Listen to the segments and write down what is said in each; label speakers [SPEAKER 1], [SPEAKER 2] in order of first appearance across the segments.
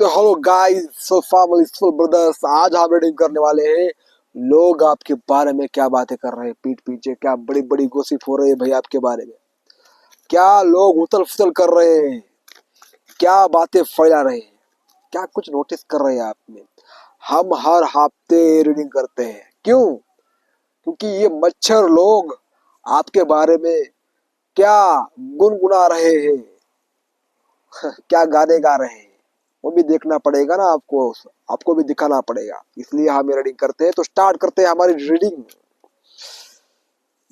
[SPEAKER 1] तो hello guys, so family brothers, आज हम रीडिंग करने वाले हैं। लोग आपके बारे में क्या बातें कर रहे हैं, पीठ पीछे क्या बड़ी बड़ी गोसिप हो रही है भाई आपके बारे में। क्या लोग उथल पुथल कर रहे हैं, क्या बातें फैला रहे हैं, क्या कुछ नोटिस कर रहे हैं आप में। हम हर हफ्ते रीडिंग करते हैं। क्यों? क्योंकि ये मच्छर लोग आपके बारे में क्या गुनगुना रहे हैं, क्या गाने गा रहे हैं, वो भी देखना पड़ेगा ना आपको। आपको भी दिखाना पड़ेगा, इसलिए हम रीडिंग करते हैं। तो स्टार्ट करते हैं हमारी रीडिंग।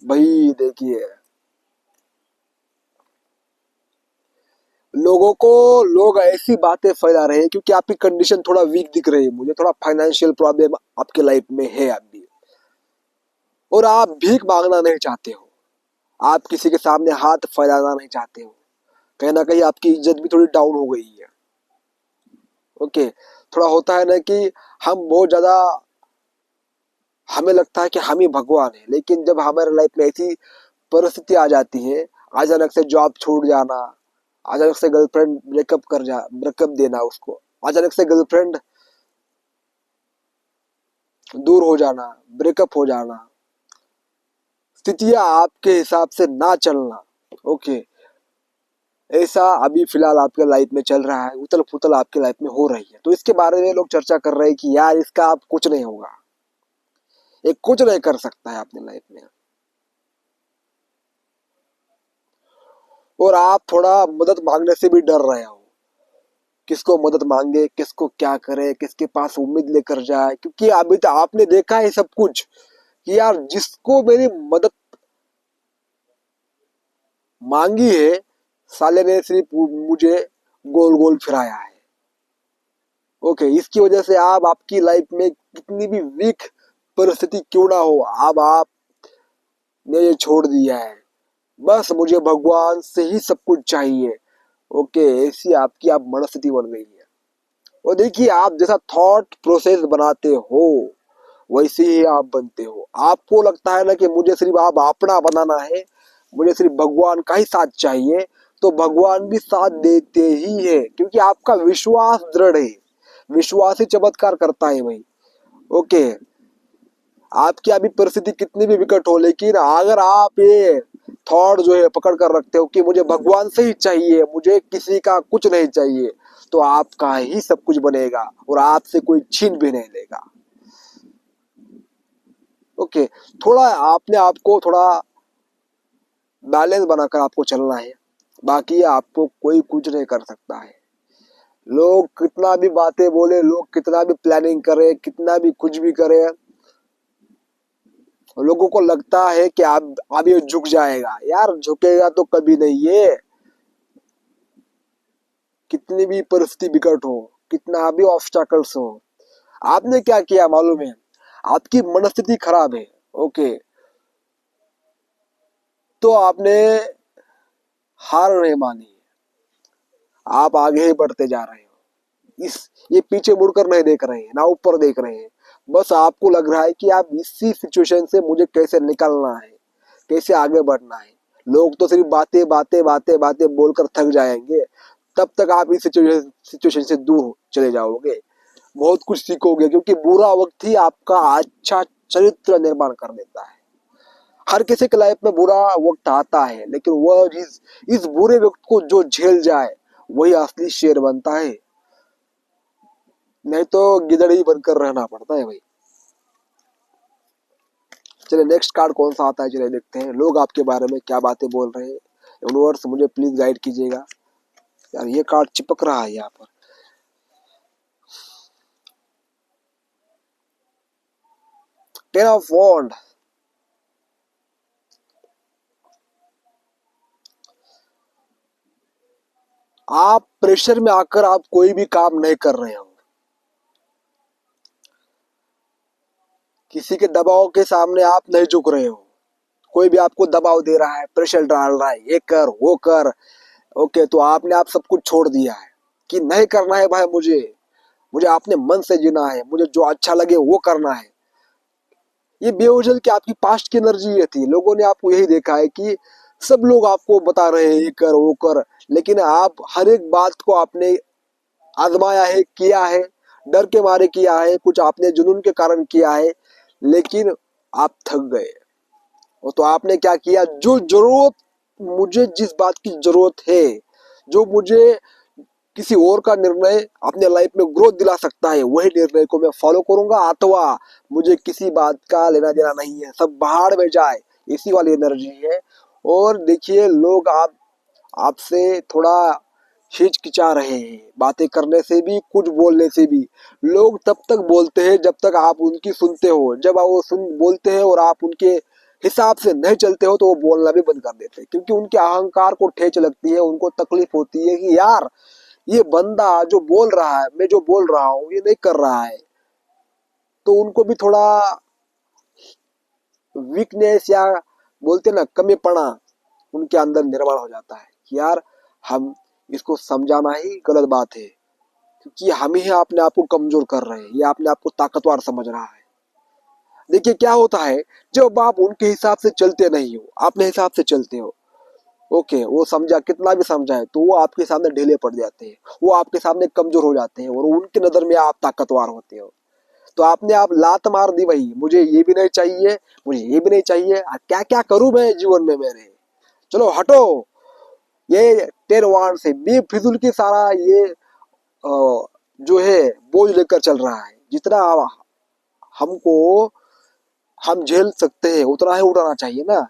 [SPEAKER 1] भाई देखिए, लोगों को लोग ऐसी बातें फैला रहे हैं क्योंकि आपकी कंडीशन थोड़ा वीक दिख रही है मुझे। थोड़ा फाइनेंशियल प्रॉब्लम आपके लाइफ में है अभी, और आप भीख मांगना नहीं चाहते हो, आप किसी के सामने हाथ फैलाना नहीं चाहते हो। कहीं ना कहीं आपकी इज्जत भी थोड़ी डाउन हो गई है। ओके, थोड़ा होता है ना कि हम बहुत ज्यादा, हमें लगता है कि हम ही भगवान है, लेकिन जब हमारे लाइफ में ऐसी परिस्थिति आ जाती है, अचानक से जॉब छूट जाना, अचानक से गर्लफ्रेंड ब्रेकअप देना उसको, अचानक से गर्लफ्रेंड दूर हो जाना, ब्रेकअप हो जाना, स्थितियां आपके हिसाब से ना चलना। ओके, ऐसा अभी फिलहाल आपके लाइफ में चल रहा है, उथल पुथल आपके लाइफ में हो रही है। तो इसके बारे में लोग चर्चा कर रहे हैं कि यार इसका आप कुछ नहीं होगा, ये कुछ नहीं कर सकता है अपनी लाइफ में। और आप थोड़ा मदद मांगने से भी डर रहे हो, किसको मदद मांगे, किसको क्या करे, किसके पास उम्मीद लेकर जाए। क्योंकि अभी तो आपने देखा है सब कुछ कि यार जिसको मेरी मदद मांगी है, साले ने सिर्फ मुझे गोल गोल फिराया है। ओके, इसकी वजह से आप आपकी लाइफ में कितनी भी वीक परिस्थिति क्यों ना हो, अब आपने ये छोड़ दिया है। बस मुझे भगवान से ही सब कुछ चाहिए। ओके, ऐसी आपकी आप मनस्थिति बन गई है। और देखिए, आप जैसा थॉट प्रोसेस बनाते हो वैसे ही आप बनते हो। आपको लगता है ना कि मुझे सिर्फ आप अपना बनाना है, मुझे सिर्फ भगवान का ही साथ चाहिए, तो भगवान भी साथ देते ही है, क्योंकि आपका विश्वास दृढ़ है। विश्वास ही चमत्कार करता है भाई। ओके, आपकी अभी परिस्थिति कितनी भी विकट हो, लेकिन अगर आप ये थॉट जो है पकड़ कर रखते हो कि मुझे भगवान से ही चाहिए, मुझे किसी का कुछ नहीं चाहिए, तो आपका ही सब कुछ बनेगा और आपसे कोई छीन भी नहीं लेगा। ओके, थोड़ा आपने आपको थोड़ा बैलेंस बनाकर आपको चलना है, बाकी आपको कोई कुछ नहीं कर सकता है। लोग कितना भी बातें बोले, लोग कितना भी प्लानिंग करे, कितना भी कुछ भी करे, लोगों को लगता है कि अब ये झुक जाएगा। यार झुकेगा तो कभी नहीं ये। कितनी भी परिस्थिति विकट हो, कितना भी ऑब्स्टैकल्स हो, आपने क्या किया मालूम है? आपकी मनस्थिति खराब है। ओके, तो आपने हार नहीं मानी, आप आगे ही बढ़ते जा रहे हो। इस ये पीछे मुड़कर नहीं देख रहे हैं, ना ऊपर देख रहे हैं। बस आपको लग रहा है कि आप इसी सिचुएशन से मुझे कैसे निकलना है, कैसे आगे बढ़ना है। लोग तो सिर्फ बातें बातें बातें बातें बोलकर थक जाएंगे, तब तक आप इस सिचुएशन से दूर चले जाओगे। बहुत कुछ सीखोगे, क्योंकि बुरा वक्त ही आपका अच्छा चरित्र निर्माण कर देता है। हर किसी के लाइफ में बुरा वक्त आता है, लेकिन वह इस बुरे वक्त को जो झेल जाए वही असली शेर बनता है। नहीं तो गिदड़ ही बनकर रहना पड़ता है भाई। चलिए नेक्स्ट कार्ड कौन सा आता है, चलिए देखते हैं लोग आपके बारे में क्या बातें बोल रहे हैं। यूनिवर्स मुझे प्लीज गाइड कीजिएगा। यार ये कार्ड चिपक रहा है यहाँ पर। टेन ऑफ वॉन्ड, आप प्रेशर में आकर आप कोई भी काम नहीं कर रहे हो, किसी के दबाव के सामने आप नहीं झुक रहे हो। कोई भी आपको दबाव दे रहा है, प्रेशर डाल रहा है, ये कर वो कर। ओके, तो आपने आप सब कुछ छोड़ दिया है कि नहीं करना है भाई, मुझे मुझे अपने मन से जीना है, मुझे जो अच्छा लगे वो करना है। ये बेवजह की आपकी पास्ट की एनर्जी ये थी। लोगों ने आपको यही देखा है कि सब लोग आपको बता रहे हैं ये कर वो कर, लेकिन आप हर एक बात को आपने आजमाया है, किया है, डर के मारे किया है, कुछ आपने जुनून के कारण किया है, लेकिन आप थक गए। और तो आपने क्या किया, जो जरूरत, मुझे जिस बात की जरूरत है, जो मुझे किसी और का निर्णय अपने लाइफ में ग्रोथ दिला सकता है, वही निर्णय को मैं फॉलो करूंगा, अथवा मुझे किसी बात का लेना देना नहीं है, सब बाहर में जाए, इसी वाली एनर्जी है। और देखिए, लोग आपसे थोड़ा हिचकिचा रहे हैं, बातें करने से भी, कुछ बोलने से भी। लोग तब तक बोलते हैं जब तक आप उनकी सुनते हो, जब आप वो सुन बोलते हैं और आप उनके हिसाब से नहीं चलते हो, तो वो बोलना भी बंद कर देते हैं, क्योंकि उनके अहंकार को ठेच लगती है, उनको तकलीफ होती है कि यार, ये बंदा जो बोल रहा है, मैं जो बोल रहा हूँ, ये नहीं कर रहा है। तो उनको भी थोड़ा वीकनेस, या बोलते ना कमीपना, उनके अंदर निर्माण हो जाता है कि यार, हम इसको समझाना ही गलत बात है, क्योंकि हम ही अपने आप को कमजोर कर रहे हैं, या अपने आप को ताकतवर समझ रहा है। देखिए क्या होता है, जब आप उनके हिसाब से चलते नहीं हो, अपने हिसाब से चलते हो, ओके, वो समझा, कितना भी समझाए, तो वो आपके सामने ढीले पड़ जाते हैं, वो आपके सामने कमजोर हो जाते हैं, और उनके नजर में आप ताकतवर होते हो। तो आपने आप लात मार दी, भाई मुझे ये भी नहीं चाहिए, मुझे ये भी नहीं चाहिए, क्या क्या करूं मैं जीवन में मेरे, चलो हटो, ये टेर वाण से बेफिजूल की सारा ये जो है बोझ लेकर चल रहा है। जितना हमको हम झेल सकते हैं उतना ही उठाना चाहिए ना।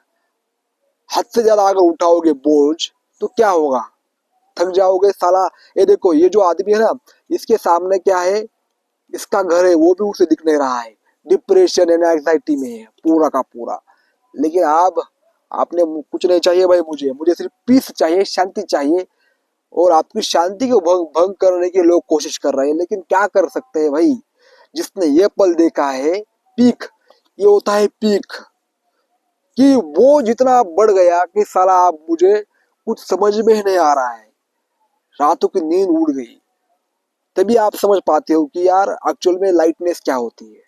[SPEAKER 1] हद से ज्यादा अगर उठाओगे बोझ, तो क्या होगा, थक जाओगे साला। ये देखो, ये जो आदमी है ना, इसके सामने क्या है, इसका घर है, वो भी उसे दिख नहीं रहा है, डिप्रेशन एंड एंजाइटी में है पूरा का पूरा। लेकिन आप, आपने कुछ नहीं चाहिए भाई, मुझे मुझे सिर्फ पीस चाहिए, शांति चाहिए, और आपकी शांति को भंग करने की लोग कोशिश कर रहे हैं। लेकिन क्या कर सकते हैं भाई, जिसने ये पल देखा है, पीक, ये होता है पीक, कि वो जितना बढ़ गया कि साला अब मुझे कुछ समझ में ही नहीं आ रहा है, रातों की नींद उड़ गई। तभी आप समझ पाते हो कि यार एक्चुअल में लाइटनेस क्या होती है,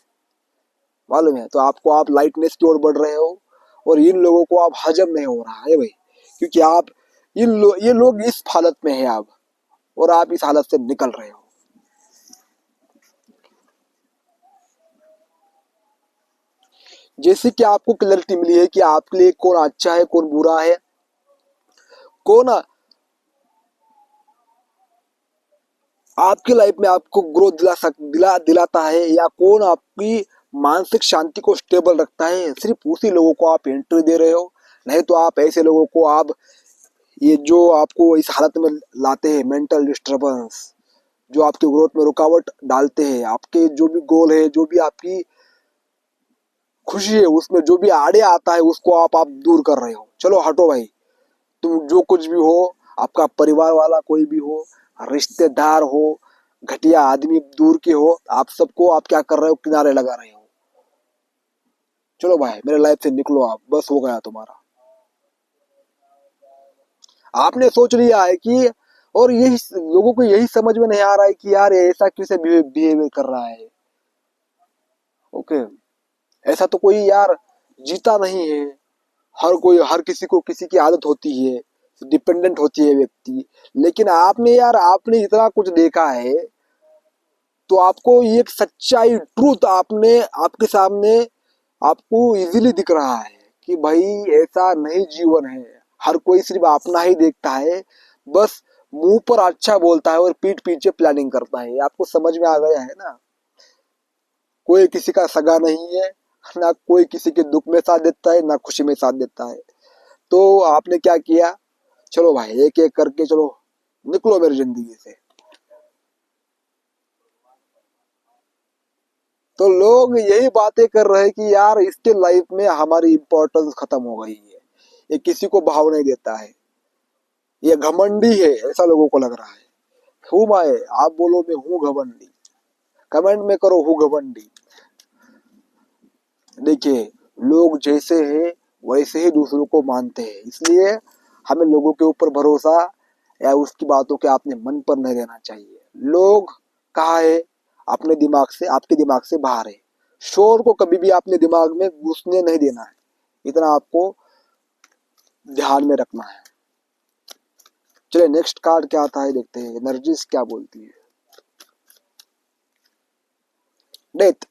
[SPEAKER 1] मालूम है। तो आपको, आप लाइटनेस की ओर बढ़ रहे हो, और इन लोगों को आप हजम नहीं हो रहा है भाई, क्योंकि आप ये लोग इस हालत में है अब, और आप इस हालत से निकल रहे हो। जैसे कि आपको क्लैरिटी मिली है कि आपके लिए कौन अच्छा है, कौन बुरा है, कौन आपकी लाइफ में आपको ग्रोथ दिलाता है, या कौन आपकी मानसिक शांति को स्टेबल रखता है, सिर्फ उसी लोगों को आप एंट्री दे रहे हो। नहीं तो आप ऐसे लोगों को, आप ये जो आपको इस हालत में लाते हैं, मेंटल डिस्टरबेंस, जो आपकी ग्रोथ में रुकावट डालते हैं, आपके जो भी गोल है, जो भी आपकी खुशी है, उसमें जो भी आड़े आता है, उसको आप दूर कर रहे हो। चलो हटो भाई, तुम जो कुछ भी हो, आपका परिवार वाला कोई भी हो, रिश्तेदार हो, घटिया आदमी दूर के हो, आप सबको आप क्या कर रहे हो, किनारे लगा रहे हो। चलो भाई, मेरे लाइफ से निकलो आप, बस हो गया तुम्हारा। आपने सोच लिया है कि, और यही लोगों को यही समझ में नहीं आ रहा है कि यार ये ऐसा कैसे बिहेवियर कर रहा है। ओके, ऐसा तो कोई यार जीता नहीं है। हर कोई, हर किसी को किसी की आदत होती है, डिपेंडेंट होती है व्यक्ति। लेकिन आपने यार, आपने इतना कुछ देखा है, तो आपको ये एक सच्चाई, ट्रूथ आपने, आपके सामने आपको इजीली दिख रहा है कि भाई ऐसा नहीं जीवन है। हर कोई सिर्फ अपना ही देखता है, बस मुंह पर अच्छा बोलता है और पीठ पीछे प्लानिंग करता है। आपको समझ में आ गया है ना। कोई किसी का सगा नहीं है, ना कोई किसी के दुख में साथ देता है, ना खुशी में साथ देता है। तो आपने क्या किया, चलो भाई एक एक करके चलो, निकलो मेरी जिंदगी से। तो लोग यही बातें कर रहे हैं कि यार इसके लाइफ में हमारी इंपॉर्टेंस खत्म हो गई है, ये किसी को भाव नहीं देता है, ये घमंडी है, ऐसा लोगों को लग रहा है। हूँ मैं, आप बोलो मैं हूँ घमंडी, कमेंट में करो हूँ घमंडी। देखिए, लोग जैसे हैं वैसे ही दूसरों को मानते हैं, इसलिए हमें लोगों के ऊपर भरोसा या उसकी बातों के अपने मन पर नहीं रहना चाहिए। लोग कहाँ है, अपने दिमाग से, आपके दिमाग से बाहर है। शोर को कभी भी अपने दिमाग में घुसने नहीं देना है, इतना आपको ध्यान में रखना है। चलिए नेक्स्ट कार्ड क्या आता है देखते हैं, एनर्जीज क्या बोलती है। डेथ।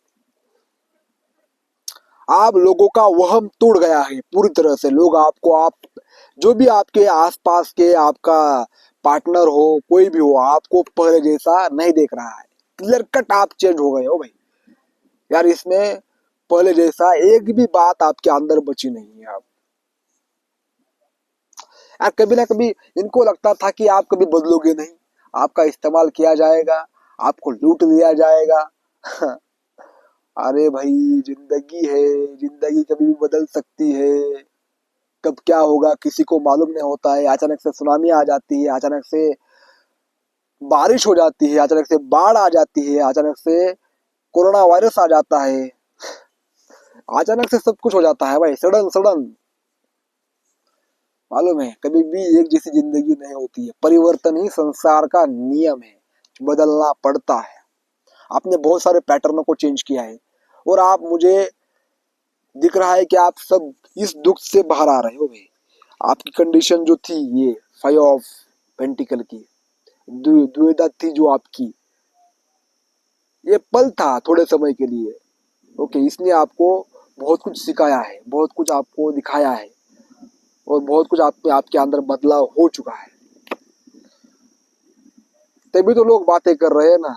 [SPEAKER 1] आप लोगों का वहम टूट गया है पूरी तरह से। लोग आपको, आप जो भी आपके आसपास के आपका पार्टनर हो, कोई भी हो, आपको पहले जैसा नहीं देख रहा है। क्लियर कट आप चेंज हो गए हो भाई यार। इसमें पहले जैसा एक भी बात आपके अंदर बची नहीं है। आप यार कभी ना कभी इनको लगता था कि आप कभी बदलोगे नहीं, आपका इस्तेमाल किया जाएगा, आपको लूट लिया जाएगा। अरे भाई, जिंदगी है, जिंदगी कभी भी बदल सकती है। कब क्या होगा किसी को मालूम नहीं होता है। अचानक से सुनामी आ जाती है, अचानक से बारिश हो जाती है, अचानक से बाढ़ आ जाती है, अचानक से कोरोना वायरस आ जाता है, अचानक से सब कुछ हो जाता है भाई, सडन सडन। मालूम है, कभी भी एक जैसी जिंदगी नहीं होती है। परिवर्तन ही संसार का नियम है, बदलना पड़ता है। आपने बहुत सारे पैटर्नों को चेंज किया है और आप, मुझे दिख रहा है कि आप सब इस दुख से बाहर आ रहे हो भाई। आपकी कंडीशन जो थी, ये 5 ऑफ पेंटिकल की दुविधा थी जो आपकी, ये पल था थोड़े समय के लिए। ओके, इसने आपको बहुत कुछ सिखाया है, बहुत कुछ आपको दिखाया है और बहुत कुछ आप में, आपके अंदर बदलाव हो चुका है। तभी तो लोग बातें कर रहे हैं ना,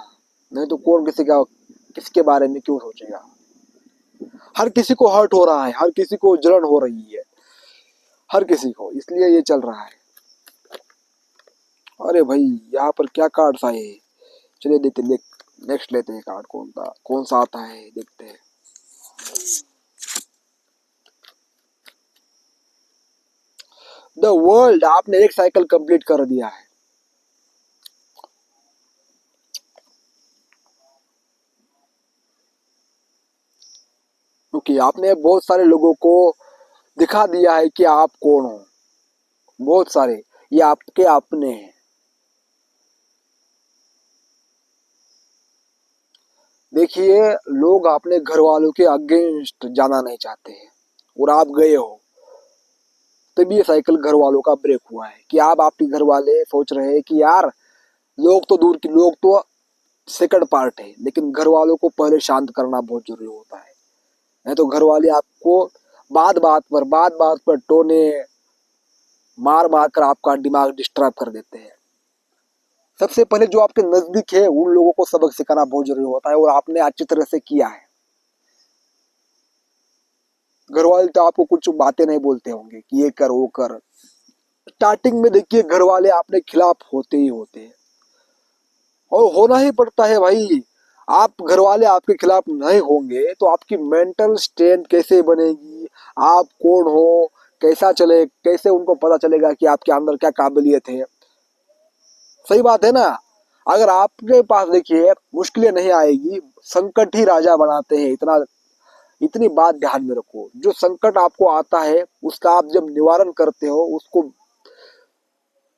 [SPEAKER 1] नहीं तो कौन किसके बारे में क्यों सोचेगा। हर किसी को हर्ट हो रहा है, हर किसी को जलन हो रही है, हर किसी को, इसलिए ये चल रहा है। अरे भाई, यहाँ पर क्या कार्ड्स आए हैं? चलिए देखते, नेक्स्ट लेते हैं कार्ड। कौन सा आता है देखते हैं। द वर्ल्ड, आपने एक साइकिल कंप्लीट कर दिया है। क्योंकि आपने बहुत सारे लोगों को दिखा दिया है कि आप कौन हो। बहुत सारे, ये आपके अपने हैं। देखिए, लोग अपने घर वालों के अगेंस्ट जाना नहीं चाहते हैं और आप गए हो, तभी ये साइकिल घर वालों का ब्रेक हुआ है। कि आप, आपके घर वाले सोच रहे हैं कि यार, लोग तो दूर की, लोग तो सेकंड पार्ट है, लेकिन घर वालों को पहले शांत करना बहुत जरूरी होता है। नहीं तो घर वाले आपको बात बात पर टोने मार मार कर आपका दिमाग डिस्टर्ब कर देते हैं। सबसे पहले जो आपके नजदीक है उन लोगों को सबक सिखाना बहुत जरूरी होता है, और आपने अच्छी तरह से किया है। घर वाले तो आपको कुछ बातें नहीं बोलते होंगे कि ये कर वो कर। स्टार्टिंग में देखिए, घर वाले आपने खिलाफ होते ही होते हैं, और होना ही पड़ता है भाई। आप, घर वाले आपके खिलाफ नहीं होंगे तो आपकी मेंटल स्ट्रेंथ कैसे बनेगी? आप कौन हो, कैसा चले, कैसे उनको पता चलेगा कि आपके अंदर क्या काबिलियत है? सही बात है ना। अगर आपके पास, देखिए, मुश्किलें नहीं आएगी, संकट ही राजा बनाते हैं। इतनी बात ध्यान में रखो। जो संकट आपको आता है, उसका आप जब निवारण करते हो, उसको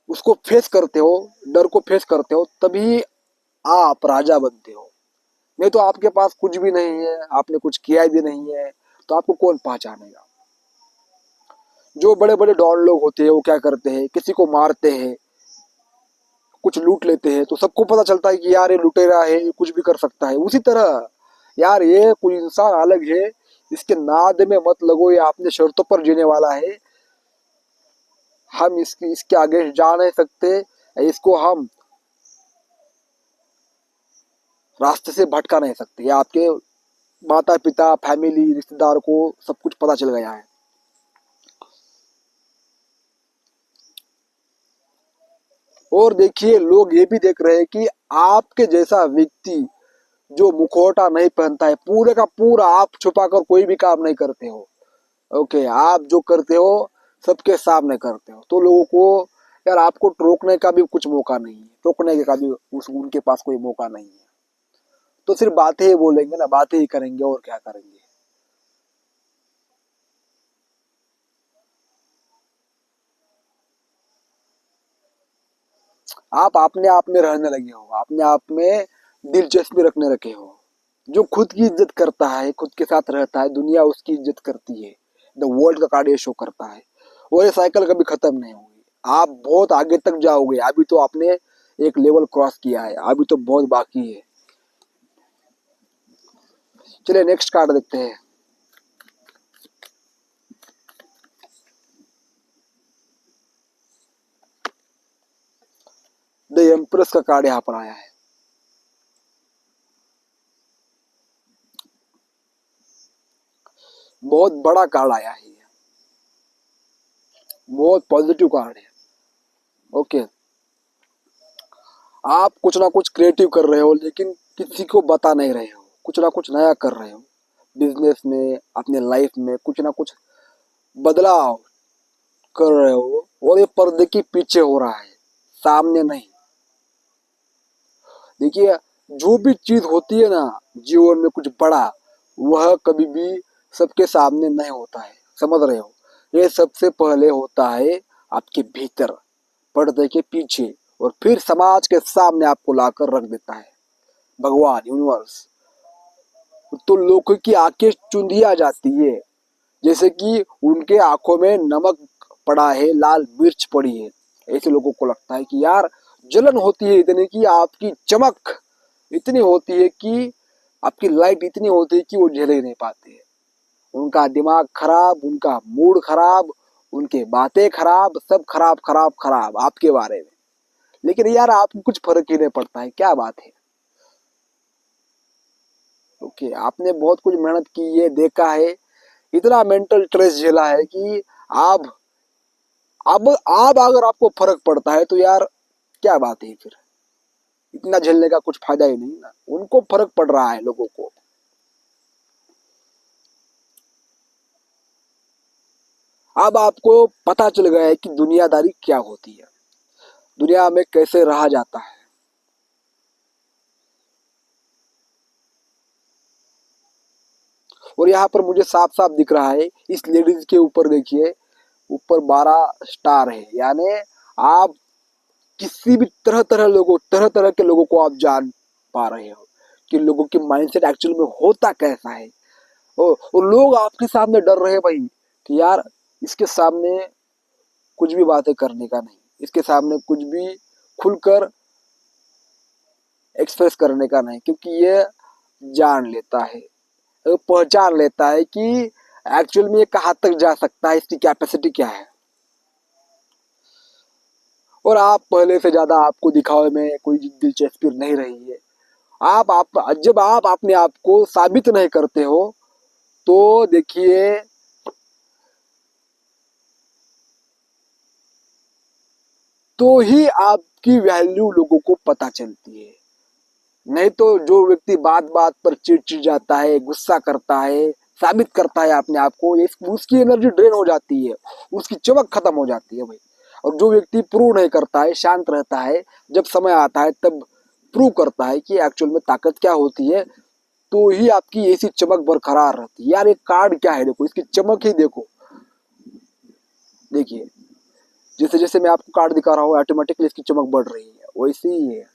[SPEAKER 1] उसको फेस करते हो, डर को फेस करते हो, तभी आप राजा बनते हो। नहीं तो आपके पास कुछ भी नहीं है, आपने कुछ किया भी नहीं है, तो आपको कौन पहचानेगा? जो बड़े बड़े डॉन लोग होते हैं वो क्या करते हैं, किसी को मारते हैं, कुछ लूट लेते हैं, तो सबको पता चलता है कि यार ये लुटेरा है, ये कुछ भी कर सकता है। उसी तरह यार, ये कोई इंसान अलग है, इसके नाद में मत लगो, ये अपने शर्तों पर जीने वाला है। हम इसके आगे जा नहीं सकते, इसको हम रास्ते से भटका नहीं सकते। या आपके माता पिता, फैमिली, रिश्तेदार को सब कुछ पता चल गया है। और देखिए, लोग ये भी देख रहे हैं कि आपके जैसा व्यक्ति जो मुखौटा नहीं पहनता है, पूरे का पूरा आप छुपाकर कोई भी काम नहीं करते हो। ओके, आप जो करते हो सबके सामने करते हो, तो लोगों को, यार, आपको टोकने का भी कुछ मौका नहीं है, टोकने का भी उनके पास कोई मौका नहीं है। तो सिर्फ बातें ही बोलेंगे ना, बातें ही करेंगे, और क्या करेंगे। आप अपने आप में रहने लगे हो, अपने आप में दिलचस्पी रखने रखे हो। जो खुद की इज्जत करता है, खुद के साथ रहता है, दुनिया उसकी इज्जत करती है। द वर्ल्ड का कार्ड ये शो करता है। और ये साइकिल कभी खत्म नहीं होगी। आप बहुत आगे तक जाओगे। अभी तो आपने एक लेवल क्रॉस किया है, अभी तो बहुत बाकी है। चलिए नेक्स्ट कार्ड देखते हैं। द एम्प्रेस का कार्ड यहाँ पर आया है। बहुत बड़ा कार्ड आया है, बहुत पॉजिटिव कार्ड है। ओके, आप कुछ ना कुछ क्रिएटिव कर रहे हो लेकिन किसी को बता नहीं रहे हो, कुछ ना कुछ नया कर रहे हो बिजनेस में, अपने लाइफ में कुछ ना कुछ बदलाव कर रहे हो, और ये पर्दे के पीछे हो रहा है, सामने नहीं। देखिए, जो भी चीज होती है ना जीवन में कुछ बड़ा, वह कभी भी सबके सामने नहीं होता है, समझ रहे हो। ये सबसे पहले होता है आपके भीतर, पर्दे के पीछे, और फिर समाज के सामने आपको लाकर रख देता है भगवान, यूनिवर्स। तो लोगों की आंखें चुंधिया जाती है, जैसे कि उनके आंखों में नमक पड़ा है, लाल मिर्च पड़ी है। ऐसे लोगों को लगता है कि यार जलन होती है इतनी कि आपकी चमक इतनी होती है कि आपकी लाइट इतनी होती है कि वो झेल ही नहीं पाते हैं। उनका दिमाग खराब, उनका मूड खराब, उनके बातें खराब, सब खराब खराब खराब आपके बारे में। लेकिन यार आपको कुछ फर्क ही नहीं पड़ता है, क्या बात है। ओके, आपने बहुत कुछ मेहनत की है, देखा है, इतना मेंटल स्ट्रेस झेला है कि आप अब अगर आपको फर्क पड़ता है तो यार क्या बात है फिर, इतना झेलने का कुछ फायदा ही नहीं ना। उनको फर्क पड़ रहा है, लोगों को। अब आपको पता चल गया है कि दुनियादारी क्या होती है, दुनिया में कैसे रहा जाता है। और यहाँ पर मुझे साफ साफ दिख रहा है, इस लेडीज के ऊपर देखिए, ऊपर 12 स्टार है, यानी आप किसी भी तरह तरह के लोगों को आप जान पा रहे हो कि लोगों की माइंडसेट एक्चुअल में होता कैसा है। और लोग आपके सामने डर रहे हैं भाई कि यार इसके सामने कुछ भी बातें करने का नहीं, इसके सामने कुछ भी खुलकर एक्सप्रेस करने का नहीं, क्योंकि ये जान लेता है, ये पहचान लेता है कि एक्चुअल में ये कहाँ तक जा सकता है, इसकी कैपेसिटी क्या है। और आप पहले से ज्यादा आपको दिखावे में कोई दिलचस्पी नहीं रही है। आप जब आप अपने आप को साबित नहीं करते हो तो देखिए, तो ही आपकी वैल्यू लोगों को पता चलती है। नहीं तो जो व्यक्ति बात बात पर चिड़चिड़ जाता है, गुस्सा करता है, साबित करता है अपने आप को, उसकी एनर्जी ड्रेन हो जाती है, उसकी चमक खत्म हो जाती है भाई। और जो व्यक्ति प्रूव नहीं करता है, शांत रहता है, जब समय आता है तब प्रूव करता है कि एक्चुअल में ताकत क्या होती है, तो ही आपकी ऐसी चमक बरकरार रहती है। यार एक कार्ड क्या है, देखो इसकी चमक ही देखो। देखिए, जैसे जैसे मैं आपको कार्ड दिखा रहा हूँ, ऑटोमेटिकली इसकी चमक बढ़ रही है। वैसे ही है,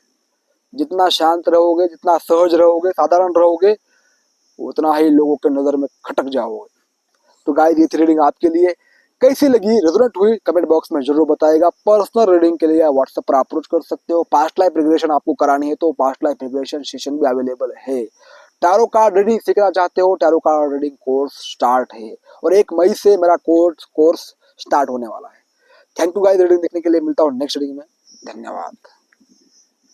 [SPEAKER 1] जितना शांत रहोगे, जितना सहज रहोगे, साधारण रहोगे, उतना ही लोगों के नजर में खटक जाओगे। तो गाइस, ये थी रीडिंग आपके लिए। कैसी लगी, रेजोनेट हुई, कमेंट बॉक्स में जरूर बताएगा। पर्सनल रीडिंग के लिए व्हाट्सएप पर अप्रोच कर सकते हो। पास्ट लाइफ रिग्रेशन आपको करानी है तो पास्ट लाइफ रिग्रेशन सेशन भी अवेलेबल है। टैरो कार्ड रीडिंग सीखना चाहते हो, tarot card reading course start है, और 1 मई से मेरा कोर्स स्टार्ट होने वाला है। थैंक यू गाइस रीडिंग देखने के लिए। मिलता हूँ नेक्स्ट रीडिंग में। धन्यवाद।